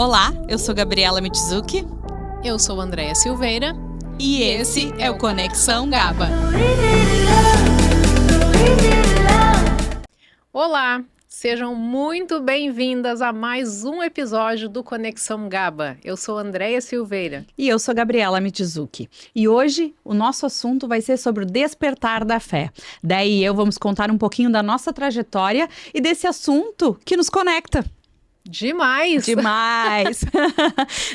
Olá, eu sou Gabriela Michizuki. Eu sou Andréia Silveira. E esse é o Conexão GABA. Olá, sejam muito bem-vindas a mais um episódio do Conexão GABA. Eu sou Andréia Silveira. E eu sou Gabriela Michizuki. E hoje o nosso assunto vai ser sobre o despertar da fé. Daí vamos contar um pouquinho da nossa trajetória e desse assunto que nos conecta. Demais! Demais!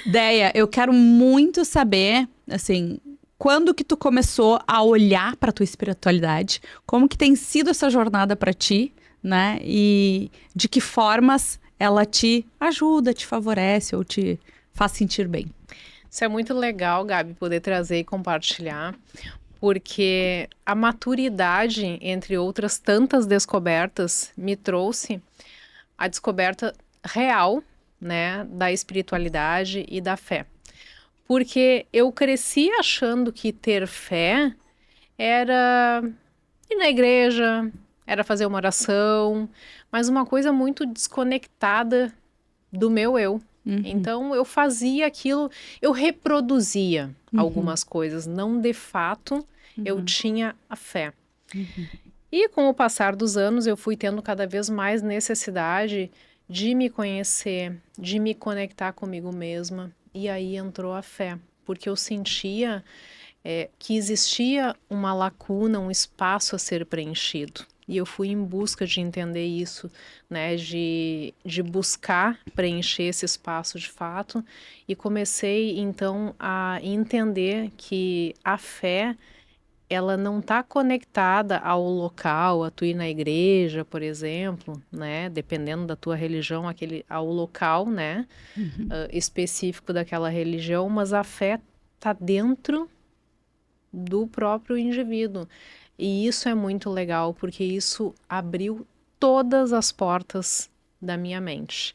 Deia, eu quero muito saber, assim, quando que tu começou a olhar para tua espiritualidade? Como que tem sido essa jornada para ti, né? E de que formas ela te ajuda, te favorece ou te faz sentir bem? Isso é muito legal, Gabi, poder trazer e compartilhar, porque a maturidade, entre outras tantas descobertas, me trouxe a descoberta real, né, da espiritualidade e da fé. Porque eu cresci achando que ter fé era ir na igreja, era fazer uma oração, mas uma coisa muito desconectada do meu eu. Então eu fazia aquilo, eu reproduzia algumas coisas, não de fato eu tinha a fé. E com o passar dos anos eu fui tendo cada vez mais necessidade de me conhecer, de me conectar comigo mesma. E aí entrou a fé, porque eu sentia que existia uma lacuna, um espaço a ser preenchido. E eu fui em busca de entender isso, né, de buscar preencher esse espaço de fato. E comecei, então, a entender que a fé, ela não está conectada ao local, a tu ir na igreja, por exemplo, né? Dependendo da tua religião, ao local, né? Específico daquela religião, mas a fé está dentro do próprio indivíduo. E isso é muito legal, porque isso abriu todas as portas da minha mente.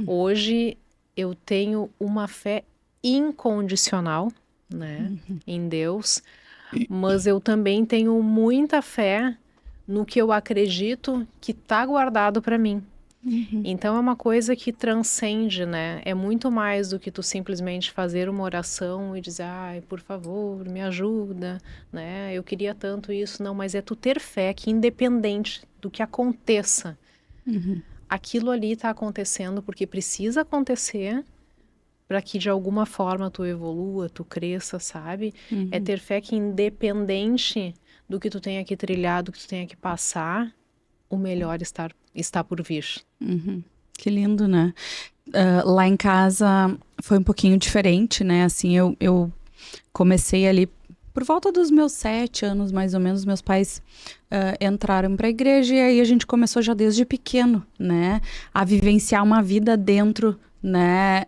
Hoje eu tenho uma fé incondicional, né? Em Deus. Mas eu também tenho muita fé no que eu acredito que está guardado para mim. Então é uma coisa que transcende, né? É muito mais do que tu simplesmente fazer uma oração e dizer, ai, por favor, me ajuda, né? Eu queria tanto isso. Não, mas é tu ter fé que independente do que aconteça, aquilo ali está acontecendo porque precisa acontecer para que de alguma forma tu evolua, tu cresça, sabe? É ter fé que independente do que tu tenha que trilhar, do que tu tenha que passar, o melhor está por vir. Que lindo, né? Lá em casa foi um pouquinho diferente, né? Assim, eu comecei ali por volta dos meus 7 anos, mais ou menos, meus pais entraram para a igreja e aí a gente começou já desde pequeno, né? A vivenciar uma vida dentro, né?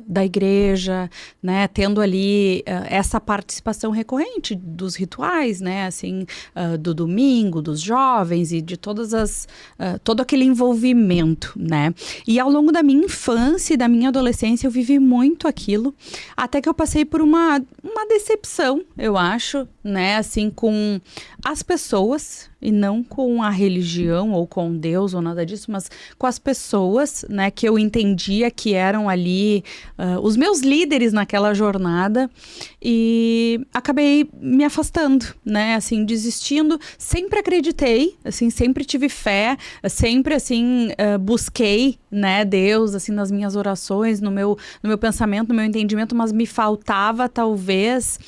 Da igreja, né, tendo ali essa participação recorrente dos rituais, né, assim, do domingo, dos jovens e de todo aquele envolvimento, né, e ao longo da minha infância e da minha adolescência eu vivi muito aquilo, até que eu passei por uma decepção, eu acho, né, assim, com as pessoas e não com a religião ou com Deus ou nada disso, mas com as pessoas, né, que eu entendia que eram ali os meus líderes naquela jornada e acabei me afastando, né, assim, desistindo. Sempre acreditei, assim, sempre tive fé, sempre, assim, busquei, né, Deus, assim, nas minhas orações, no meu pensamento, no meu entendimento, mas me faltava, talvez,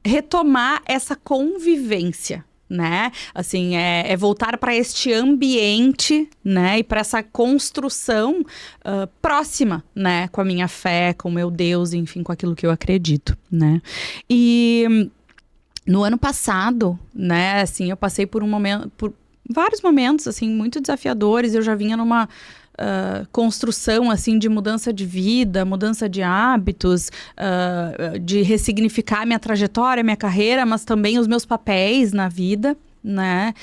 retomar essa convivência, né? Assim, é voltar para este ambiente, né? E para essa construção próxima, né? Com a minha fé, com o meu Deus, enfim, com aquilo que eu acredito, né? E no ano passado, né? Assim, eu passei por vários momentos, assim, muito desafiadores. Eu já vinha numa construção, assim, de mudança de vida, mudança de hábitos, de ressignificar minha trajetória, minha carreira, mas também os meus papéis na vida, né?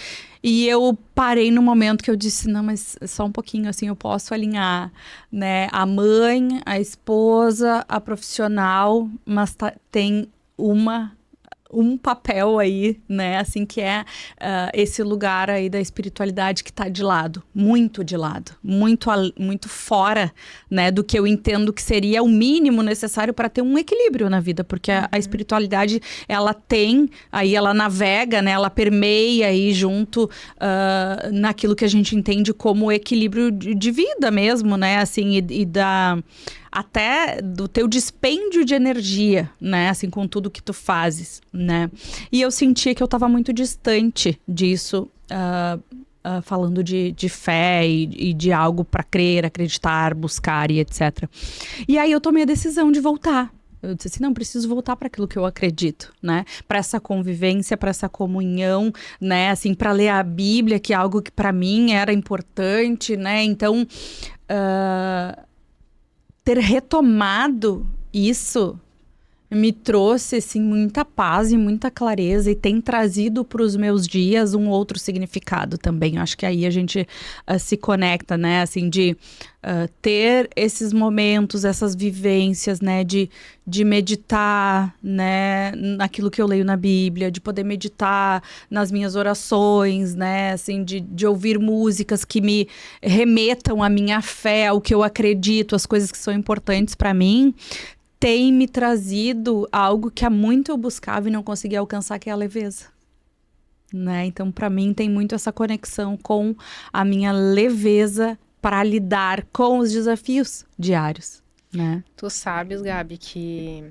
E eu parei no momento que eu disse, não, mas só um pouquinho, assim, eu posso alinhar, né? A mãe, a esposa, a profissional, mas tem um papel aí, né, assim, que é esse lugar aí da espiritualidade que tá de lado, muito muito fora, né, do que eu entendo que seria o mínimo necessário para ter um equilíbrio na vida, porque a espiritualidade, ela tem, aí ela navega, né, ela permeia aí junto naquilo que a gente entende como equilíbrio de vida mesmo, né, assim, e até do teu dispêndio de energia, né? Assim, com tudo que tu fazes, né? E eu sentia que eu estava muito distante disso, falando de fé e de algo para crer, acreditar, buscar e etc. E aí eu tomei a decisão de voltar. Eu disse assim, não, preciso voltar para aquilo que eu acredito, né? Para essa convivência, para essa comunhão, né? Assim, para ler a Bíblia, que é algo que para mim era importante, né? Então, ter retomado isso me trouxe assim muita paz e muita clareza e tem trazido para os meus dias um outro significado também. Eu acho que aí a gente se conecta, né? Assim, de ter esses momentos, essas vivências, né? De meditar, né? Naquilo que eu leio na Bíblia, de poder meditar nas minhas orações, né? Assim, de ouvir músicas que me remetam à minha fé, ao que eu acredito, as coisas que são importantes para mim, tem me trazido algo que há muito eu buscava e não conseguia alcançar, que é a leveza, né? Então, para mim, tem muito essa conexão com a minha leveza para lidar com os desafios diários, né? Tu sabes, Gabi, que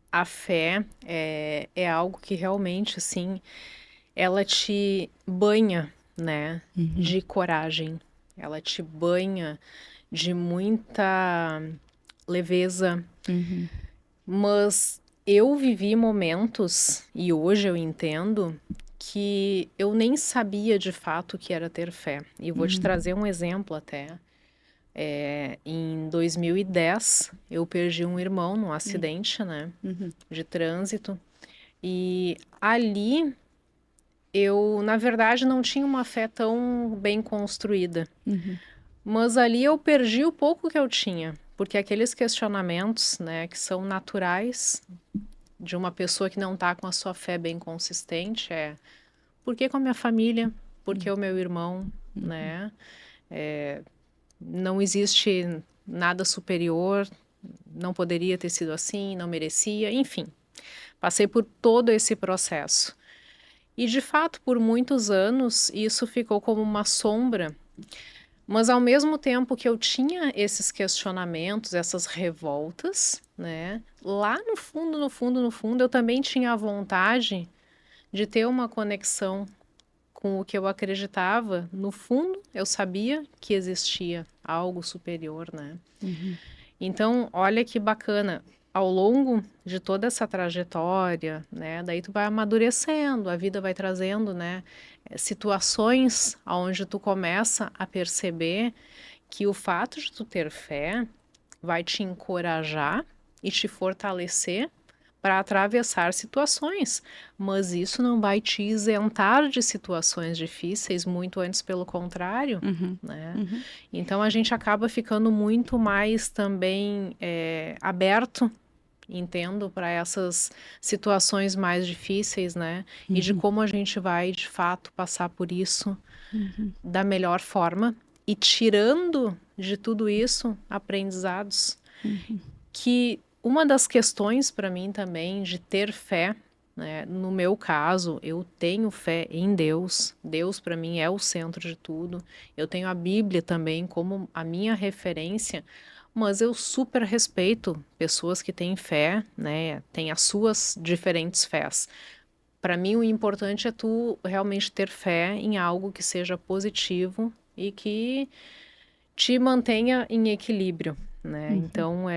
a fé é algo que realmente, assim, ela te banha, né, de coragem. Ela te banha de muita leveza. Mas eu vivi momentos, e hoje eu entendo, que eu nem sabia de fato o que era ter fé. E eu vou te trazer um exemplo até. Em 2010, eu perdi um irmão num acidente, né, de trânsito. E ali, eu, na verdade, não tinha uma fé tão bem construída. Mas ali eu perdi o pouco que eu tinha. Porque aqueles questionamentos, né, que são naturais de uma pessoa que não está com a sua fé bem consistente por que com a minha família? Por que o meu irmão? Né? Não existe nada superior, não poderia ter sido assim, não merecia, enfim. Passei por todo esse processo. E, de fato, por muitos anos, isso ficou como uma sombra. Mas, ao mesmo tempo que eu tinha esses questionamentos, essas revoltas, né? Lá no fundo, no fundo, no fundo, eu também tinha a vontade de ter uma conexão com o que eu acreditava. No fundo, eu sabia que existia algo superior, né? Então, olha que bacana. Ao longo de toda essa trajetória, né? Daí tu vai amadurecendo, a vida vai trazendo, né? Situações onde tu começa a perceber que o fato de tu ter fé vai te encorajar e te fortalecer para atravessar situações, mas isso não vai te isentar de situações difíceis, muito antes pelo contrário, né? Então a gente acaba ficando muito mais também aberto, entendo, para essas situações mais difíceis, né? E de como a gente vai, de fato, passar por isso da melhor forma e tirando de tudo isso aprendizados. Que uma das questões para mim também de ter fé, né? No meu caso, eu tenho fé em Deus. Deus para mim é o centro de tudo. Eu tenho a Bíblia também como a minha referência. Mas eu super respeito pessoas que têm fé, né? Têm as suas diferentes fés. Para mim, o importante é tu realmente ter fé em algo que seja positivo e que te mantenha em equilíbrio, né? Então,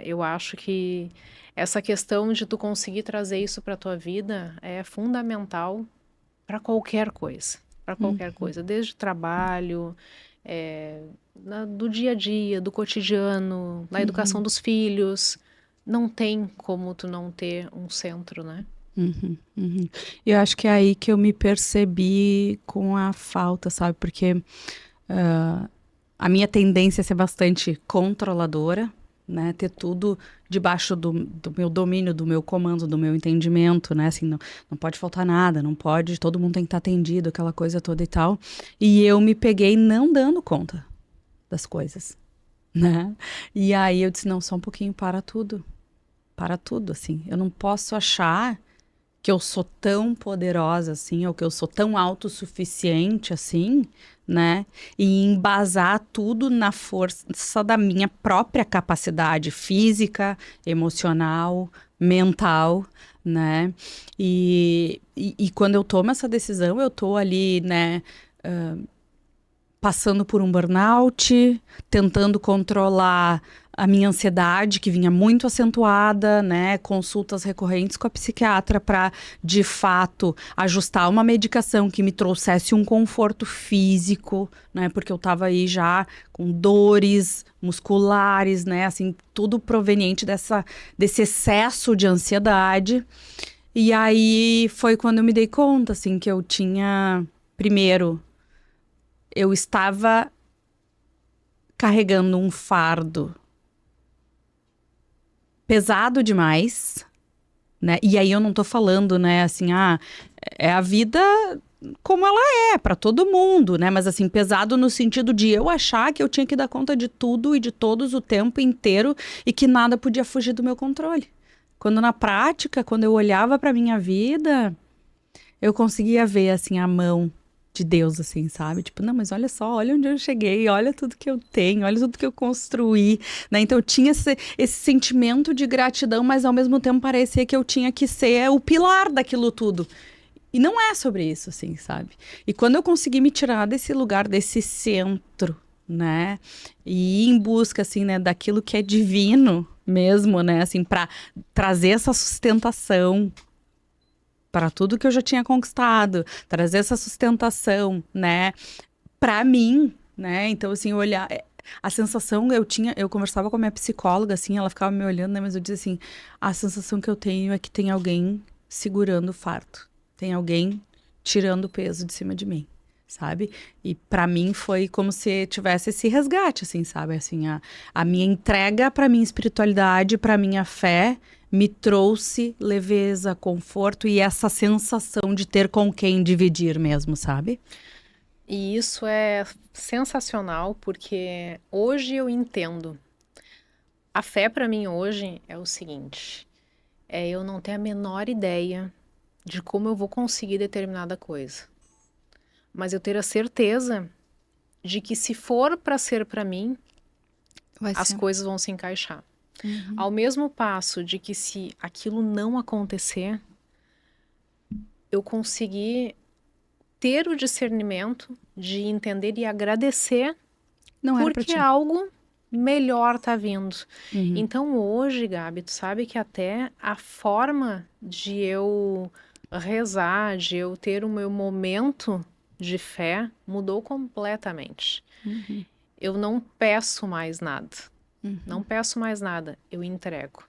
eu acho que essa questão de tu conseguir trazer isso para tua vida é fundamental para qualquer coisa. Para qualquer coisa, desde trabalho, do dia a dia, do cotidiano, na educação dos filhos. Não tem como tu não ter um centro, né? E eu acho que é aí que eu me percebi com a falta, sabe? Porque a minha tendência é ser bastante controladora, né? Ter tudo debaixo do meu domínio, do meu comando, do meu entendimento, né? Assim, não pode faltar nada, não pode, todo mundo tem que estar atendido, aquela coisa toda e tal. E eu me peguei não dando conta das coisas, né? E aí eu disse, não, só um pouquinho, para tudo, assim. Eu não posso achar que eu sou tão poderosa assim, ou que eu sou tão autossuficiente assim, né? E embasar tudo na força da minha própria capacidade física, emocional, mental, né? E quando eu tomo essa decisão, eu tô ali, né? Passando por um burnout, tentando controlar a minha ansiedade, que vinha muito acentuada, né? Consultas recorrentes com a psiquiatra para, de fato, ajustar uma medicação que me trouxesse um conforto físico, né? Porque eu estava aí já com dores musculares, né? Assim, tudo proveniente desse excesso de ansiedade. E aí foi quando eu me dei conta, assim, que eu tinha, primeiro, eu estava carregando um fardo pesado demais, né? E aí eu não tô falando, né, assim, é a vida como ela é para todo mundo, né? Mas assim, pesado no sentido de eu achar que eu tinha que dar conta de tudo e de todos o tempo inteiro e que nada podia fugir do meu controle. Quando na prática, quando eu olhava para minha vida, eu conseguia ver assim a mão de Deus, assim, sabe? Tipo, não, mas olha só, olha onde eu cheguei, olha tudo que eu tenho, olha tudo que eu construí, né? Então eu tinha esse sentimento de gratidão, mas ao mesmo tempo parecia que eu tinha que ser o pilar daquilo tudo. E não é sobre isso, assim, sabe? E quando eu consegui me tirar desse lugar, desse centro, né? E ir em busca, assim, né, daquilo que é divino mesmo, né? Assim, para trazer essa sustentação para tudo que eu já tinha conquistado, trazer essa sustentação, né, para mim, né? Então assim, olhar a sensação eu conversava com a minha psicóloga assim, ela ficava me olhando, né, mas eu dizia assim, a sensação que eu tenho é que tem alguém segurando o fardo. Tem alguém tirando o peso de cima de mim, sabe? E para mim foi como se tivesse esse resgate, assim, sabe? Assim, a minha entrega para minha espiritualidade, para minha fé, me trouxe leveza, conforto e essa sensação de ter com quem dividir mesmo, sabe? E isso é sensacional porque hoje eu entendo. A fé para mim hoje é o seguinte: é eu não ter a menor ideia de como eu vou conseguir determinada coisa, mas eu ter a certeza de que se for para ser para mim, Vai as ser. coisas vão se encaixar. Ao mesmo passo de que se aquilo não acontecer, eu conseguir ter o discernimento de entender e agradecer Não era pra porque ti. algo melhor tá vindo. Uhum. Então hoje, Gabi, tu sabe que até a forma de eu rezar, de eu ter o meu momento de fé mudou completamente. Uhum. Eu não peço mais nada. Uhum. Não peço mais nada, eu entrego.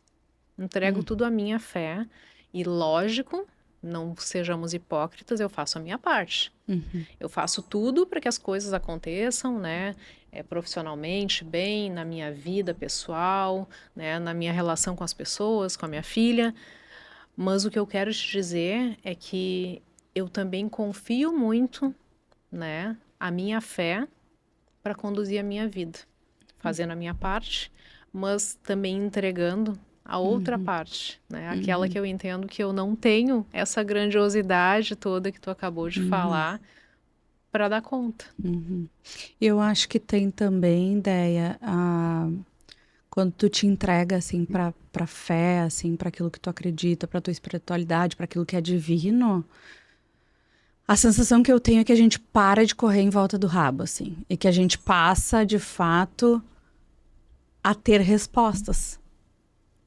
Entrego Uhum. tudo à minha fé e, lógico, não sejamos hipócritas, eu faço a minha parte. Uhum. Eu faço tudo para que as coisas aconteçam, né? Profissionalmente, bem, na minha vida pessoal, né? Na minha relação com as pessoas, com a minha filha. Mas o que eu quero te dizer é que eu também confio muito, né? A minha fé para conduzir a minha vida, fazendo a minha parte, mas também entregando a outra parte, né? Aquela que eu entendo que eu não tenho essa grandiosidade toda que tu acabou de falar para dar conta. Uhum. Eu acho que tem também, ideia, quando tu te entrega assim para fé, assim, para aquilo que tu acredita, para tua espiritualidade, para aquilo que é divino, a sensação que eu tenho é que a gente para de correr em volta do rabo, assim, e que a gente passa, de fato, a ter respostas,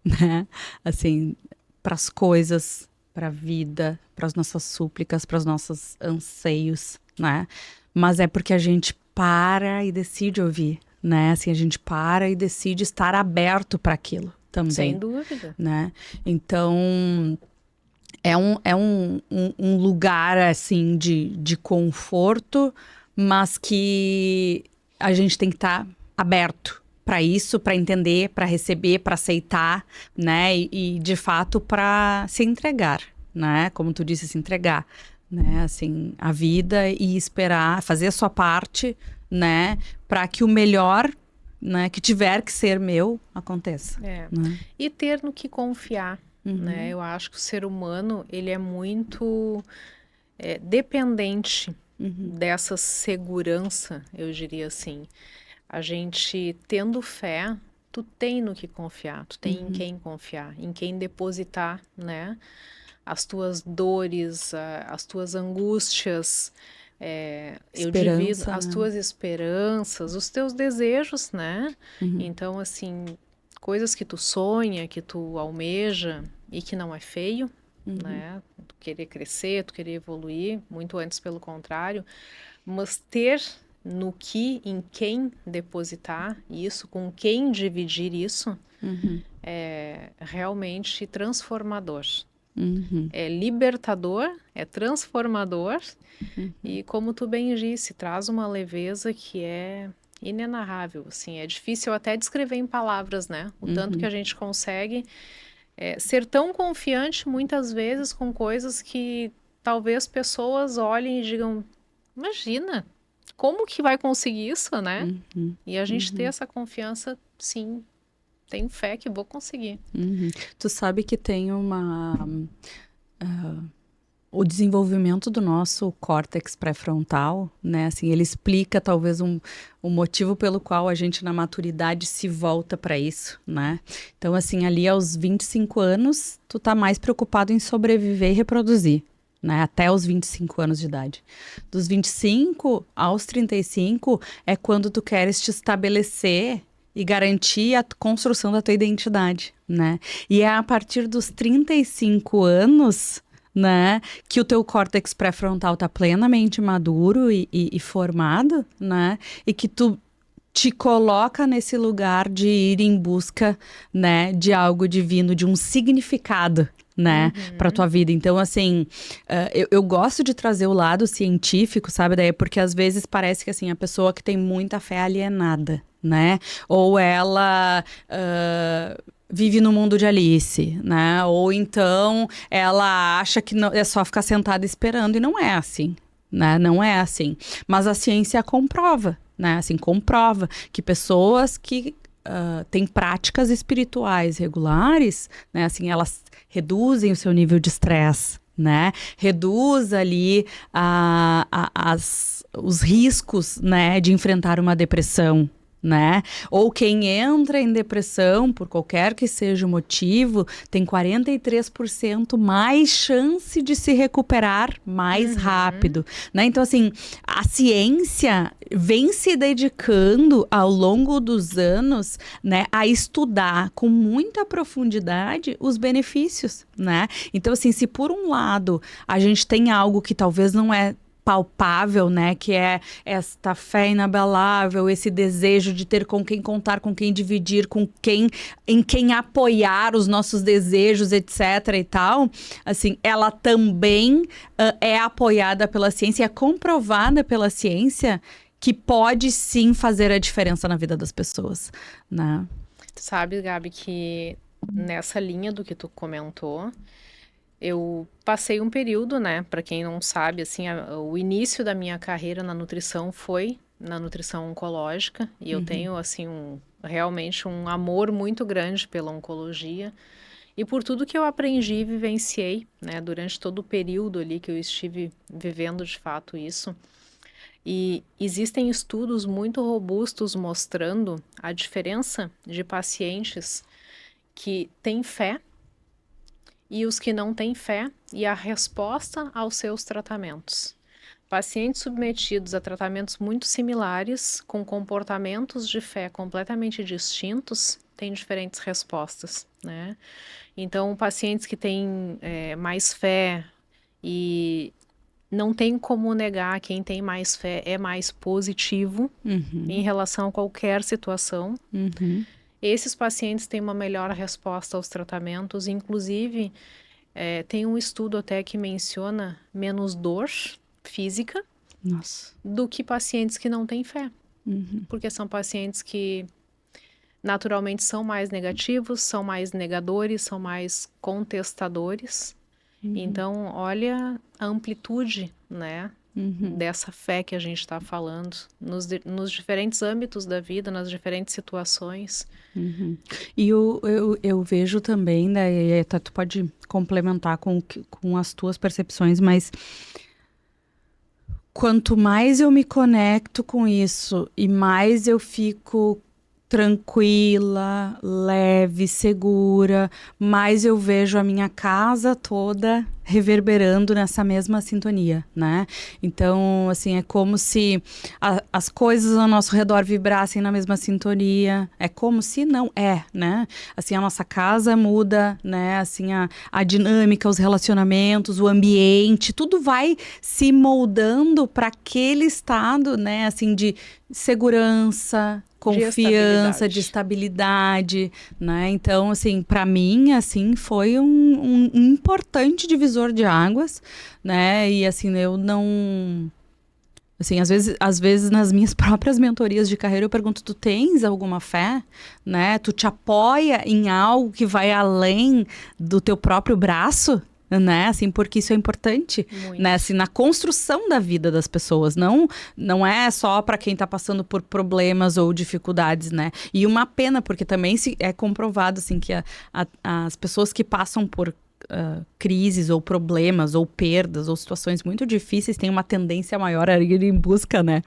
né? Assim, para as coisas, para a vida, para as nossas súplicas, para os nossos anseios, né? Mas é porque a gente para e decide ouvir, né? Assim, a gente para e decide estar aberto para aquilo Sem também, dúvida. né? Então, é um lugar, assim, de conforto, mas que a gente tem que estar aberto, para isso, para entender, para receber, para aceitar, né? E de fato para se entregar, né? Como tu disse, se entregar, né? Assim, a vida e esperar, fazer a sua parte, né? Para que o melhor, né? Que tiver que ser meu, aconteça. É. Né? E ter no que confiar, né? Eu acho que o ser humano, ele é muito dependente dessa segurança, eu diria assim. A gente tendo fé, tu tem no que confiar, tu tem em quem confiar, em quem depositar, né? As tuas dores, as tuas angústias, eu divido Esperança, as né? tuas esperanças, os teus desejos, né? Então, assim, coisas que tu sonha, que tu almeja e que não é feio, né? Tu querer crescer, tu querer evoluir, muito antes pelo contrário, mas ter no que, em quem depositar isso, com quem dividir isso, é realmente transformador. É libertador, é transformador e, como tu bem disse, traz uma leveza que é inenarrável, assim, é difícil até descrever em palavras, né? O tanto que a gente consegue ser tão confiante muitas vezes com coisas que talvez pessoas olhem e digam, imagina, como que vai conseguir isso, né? E a gente ter essa confiança, sim, tenho fé que vou conseguir. Tu sabe que tem o desenvolvimento do nosso córtex pré-frontal, né? Assim, ele explica talvez o motivo pelo qual a gente na maturidade se volta para isso, né? Então, assim, ali aos 25 anos, tu tá mais preocupado em sobreviver e reproduzir, né? Até os 25 anos de idade. Dos 25 aos 35 é quando tu queres te estabelecer e garantir a construção da tua identidade, né? E é a partir dos 35 anos, né, que o teu córtex pré-frontal tá plenamente maduro e formado, né, e que tu te coloca nesse lugar de ir em busca, né, de algo divino, de um significado, né, para tua vida. Então, assim, eu gosto de trazer o lado científico, sabe, daí porque às vezes parece que, assim, a pessoa que tem muita fé é alienada, né, ou ela vive no mundo de Alice, né? Ou então ela acha que é só ficar sentada esperando e não é assim, né? Não é assim. Mas a ciência comprova, né? Assim, comprova que pessoas que têm práticas espirituais regulares, né? Assim, elas reduzem o seu nível de estresse, né? Reduz ali os riscos, né? De enfrentar uma depressão, né? Ou quem entra em depressão, por qualquer que seja o motivo, tem 43% mais chance de se recuperar mais rápido, né? Então, assim, a ciência vem se dedicando ao longo dos anos, né, a estudar com muita profundidade os benefícios, né? Então, assim, se por um lado a gente tem algo que talvez não é palpável, né, que é esta fé inabalável, esse desejo de ter com quem contar, com quem dividir, em quem apoiar os nossos desejos, etc e tal, assim, ela também é apoiada pela ciência, é comprovada pela ciência que pode sim fazer a diferença na vida das pessoas, né? Sabe, Gabi, que nessa linha do que tu comentou, eu passei um período, né, para quem não sabe, assim, o início da minha carreira na nutrição foi na nutrição oncológica, e eu tenho, assim, realmente um amor muito grande pela oncologia, e por tudo que eu aprendi e vivenciei, né, durante todo o período ali que eu estive vivendo de fato isso. E existem estudos muito robustos mostrando a diferença de pacientes que têm fé e os que não têm fé e a resposta aos seus tratamentos. Pacientes submetidos a tratamentos muito similares, com comportamentos de fé completamente distintos, têm diferentes respostas, né? Então, pacientes que têm mais fé e não tem como negar, quem tem mais fé é mais positivo em relação a qualquer situação. Esses pacientes têm uma melhor resposta aos tratamentos, inclusive tem um estudo até que menciona menos dor física Nossa. do que pacientes que não têm fé. Porque são pacientes que naturalmente são mais negativos, são mais negadores, são mais contestadores. Então, olha a amplitude, né, dessa fé que a gente está falando, nos diferentes âmbitos da vida, nas diferentes situações. E eu vejo também, né, e até tu pode complementar com as tuas percepções, mas quanto mais eu me conecto com isso e mais eu fico tranquila, leve, segura, mais eu vejo a minha casa toda reverberando nessa mesma sintonia, né? Então, assim, é como se as coisas ao nosso redor vibrassem na mesma sintonia. É como se não é, né? Assim, a nossa casa muda, né? Assim, a dinâmica, os relacionamentos, o ambiente, tudo vai se moldando para aquele estado, né? Assim, de segurança, confiança, de estabilidade, né? Então, assim, para mim, assim, foi um importante divisor de águas, né? E assim, eu não, assim, às vezes nas minhas próprias mentorias de carreira eu pergunto, tu tens alguma fé, né? Tu te apoia em algo que vai além do teu próprio braço? Né, assim, porque isso é importante, né, assim, na construção da vida das pessoas, não é só para quem está passando por problemas ou dificuldades, né, e uma pena, porque também é comprovado, assim, que as pessoas que passam por crises ou problemas ou perdas ou situações muito difíceis têm uma tendência maior a ir em busca, né,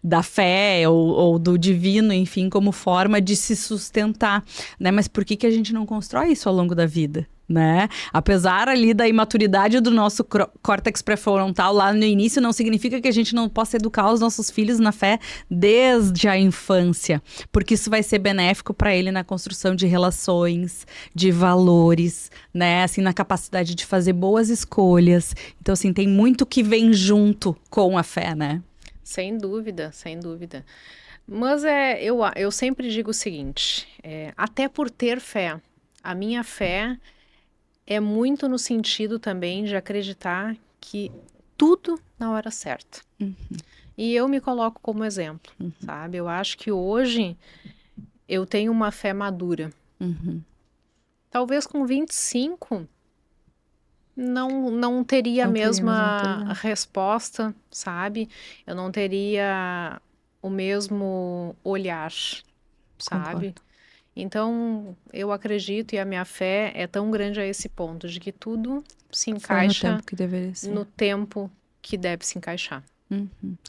da fé ou do divino, enfim, como forma de se sustentar, né, mas por que a gente não constrói isso ao longo da vida? Né? Apesar ali da imaturidade do nosso córtex pré-frontal lá no início, não significa que a gente não possa educar os nossos filhos na fé desde a infância, porque isso vai ser benéfico para ele na construção de relações, de valores, né? Assim, na capacidade de fazer boas escolhas. Então, assim, tem muito que vem junto com a fé, né? Sem dúvida, sem dúvida. Mas eu sempre digo o seguinte, até por ter fé, a minha fé é muito no sentido também de acreditar que tudo na hora certa. E eu me coloco como exemplo, sabe? Eu acho que hoje eu tenho uma fé madura. Talvez com 25 não teria a mesma resposta, sabe? Eu não teria o mesmo olhar, sabe? Concordo. Então, eu acredito e a minha fé é tão grande a esse ponto de que tudo se Foi no encaixa tempo que deveria ser. no tempo que deve se encaixar.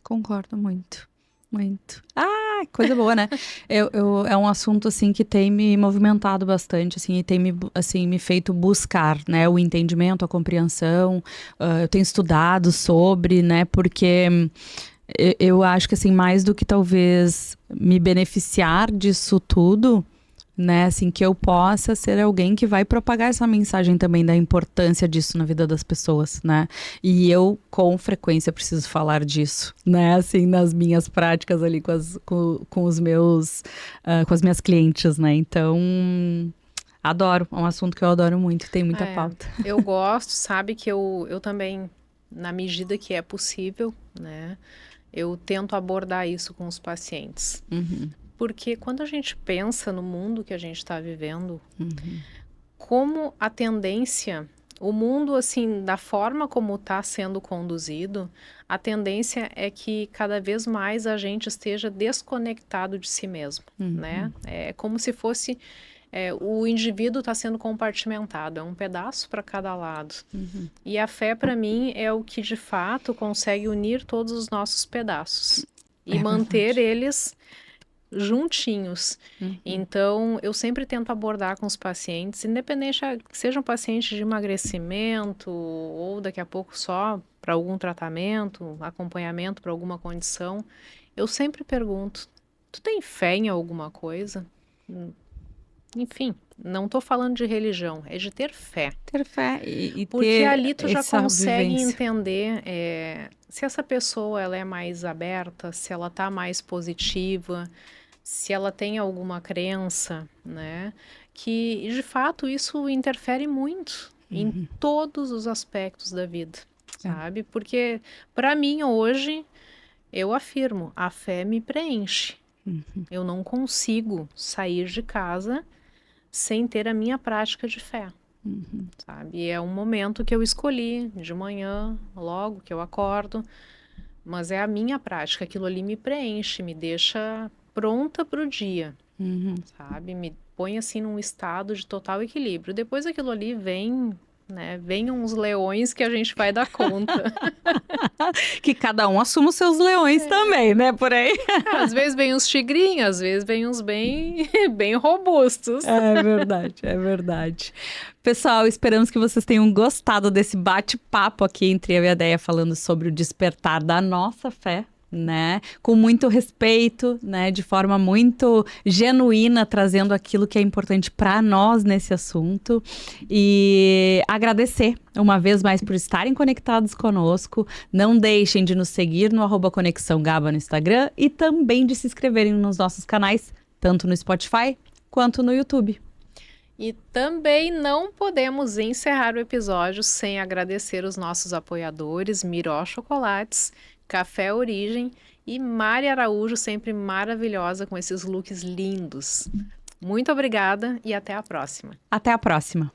Concordo muito. Muito. Ah, coisa boa, né? É um assunto, assim, que tem me movimentado bastante, assim, e tem me feito buscar, né? O entendimento, a compreensão. Eu tenho estudado sobre, né? Porque eu acho que, assim, mais do que talvez me beneficiar disso tudo, né, assim, que eu possa ser alguém que vai propagar essa mensagem também da importância disso na vida das pessoas, né, e eu com frequência preciso falar disso, né, assim, nas minhas práticas ali com os meus, com as minhas clientes, né, então, adoro, é um assunto que eu adoro muito, tem muita pauta. Eu gosto, sabe, que eu também, na medida que é possível, né, eu tento abordar isso com os pacientes. Porque quando a gente pensa no mundo que a gente está vivendo, como a tendência, o mundo, assim, da forma como está sendo conduzido, a tendência é que cada vez mais a gente esteja desconectado de si mesmo, né? É como se fosse, o indivíduo está sendo compartimentado, é um pedaço para cada lado. E a fé, para mim, é o que de fato consegue unir todos os nossos pedaços e manter eles juntinhos. Então, eu sempre tento abordar com os pacientes, independente que sejam pacientes de emagrecimento ou daqui a pouco só para algum tratamento, acompanhamento para alguma condição, eu sempre pergunto, tu tem fé em alguma coisa? Enfim, não estou falando de religião, é de ter fé. Ter fé e Porque ter ali tu já essa consegue vivência. entender se essa pessoa ela é mais aberta, se ela está mais positiva, se ela tem alguma crença, né? Que de fato isso interfere muito em todos os aspectos da vida, sabe? Porque para mim hoje eu afirmo, a fé me preenche. Eu não consigo sair de casa sem ter a minha prática de fé, sabe? E é um momento que eu escolhi de manhã, logo que eu acordo, mas é a minha prática. Aquilo ali me preenche, me deixa pronta para o dia, sabe? Me põe assim num estado de total equilíbrio. Depois aquilo ali vem, né? Venham os leões que a gente vai dar conta. Que cada um assuma os seus leões também, né, por aí. Às vezes vem uns tigrinhos, às vezes vem uns bem, bem robustos. É verdade, é verdade. Pessoal, esperamos que vocês tenham gostado desse bate-papo aqui entre eu e a Déia falando sobre o despertar da nossa fé, né? Com muito respeito, né? De forma muito genuína, trazendo aquilo que é importante para nós nesse assunto. E agradecer uma vez mais por estarem conectados conosco. Não deixem de nos seguir no @ConexãoGaba no Instagram e também de se inscreverem nos nossos canais, tanto no Spotify quanto no YouTube. E também não podemos encerrar o episódio sem agradecer os nossos apoiadores, Miró Chocolates, Café Origem e Mari Araújo, sempre maravilhosa com esses looks lindos. Muito obrigada e até a próxima. Até a próxima.